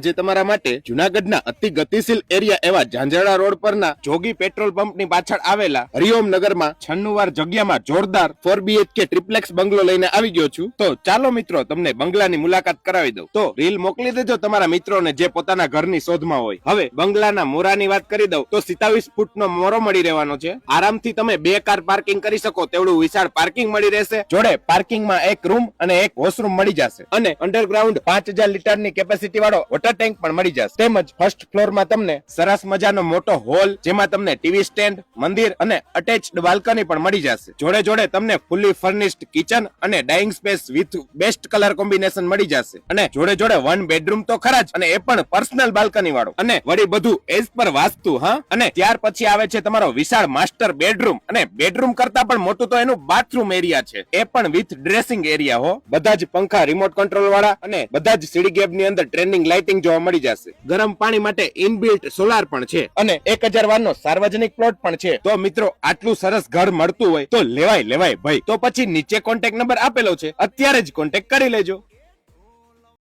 આજે તમારા માટે જુનાગઢના અતિ ગતિશીલ એરિયા એવા ઝાંઝરડા રોડ પરના જોગી પેટ્રોલ પંપની પાછળ આવેલા હરિઓમ નગરમાં 96 વાર જગ્યામાં જોરદાર 4 BHK ટ્રિપ્લેક્સ બંગલો લઈને આવી ગયો છું. તો ચાલો મિત્રો તમને બંગલાની મુલાકાત કરાવી દઉં. તો રીલ મોકલી દેજો તમારા મિત્રોને જે પોતાના ઘરની શોધમાં હોય. હવે બંગલાના મોરાની વાત કરી દઉં તો 27 ફૂટનો મોરો મળી રહેવાનો છે. આરામથી તમે 2 કાર પાર્કિંગ કરી શકો તેવડું વિશાળ પાર્કિંગ મળી રહેશે. જોડે પાર્કિંગમાં એક રૂમ અને એક વોશરૂમ મળી જશે અને અંડરગ્રાઉન્ડ 5000 લીટરની કેપેસિટી વાળો વોટર ટેન્ક પણ મળી જશે. તેમજ ફર્સ્ટ ફ્લોરમાં તમને સરસ મજાનો મોટો હોલ જેમાં તમને ટીવી સ્ટેન્ડ, મંદિર અને અટેચ્ડ બાલ્કની પણ મળી જશે. જોડે જોડે તમને ફુલ્લી ફર્નિશ્ડ કિચન અને dining space with best colour combination મળી જશે. અને જોડે જોડે 1 બેડરૂમ તો ખરા જ અને એ પણ પર્સનલ બાલ્કની વાળો અને વળી બધું એઝ પર વાસ્તુ. હા, અને ત્યાર પછી આવે છે તમારો વિશાળ માસ્ટર બેડરૂમ અને બેડરૂમ કરતા પણ મોટું તો એનું બાથરૂમ એરિયા છે, એ પણ વિથ ડ્રેસિંગ એરિયા હો. બધા જ પંખા રિમોટ કંટ્રોલ વાળા અને બધા જ સીડી ગેપ ની અંદર ટ્રેન્ડિંગ લાઇટિંગ જોવા મળી જશે. ગરમ પાણી માટે ઇનબિલ્ટ સોલાર પણ છે અને 1000 વાર નો સાર્વજનિક પ્લોટ પણ છે. તો મિત્રો આટલું સરસ ઘર મળતું હોય તો લેવાય ભાઈ. તો પછી નીચે કોન્ટેક્ટ નંબર આપેલો છે, અત્યારે જ કોન્ટેક્ટ કરી લેજો.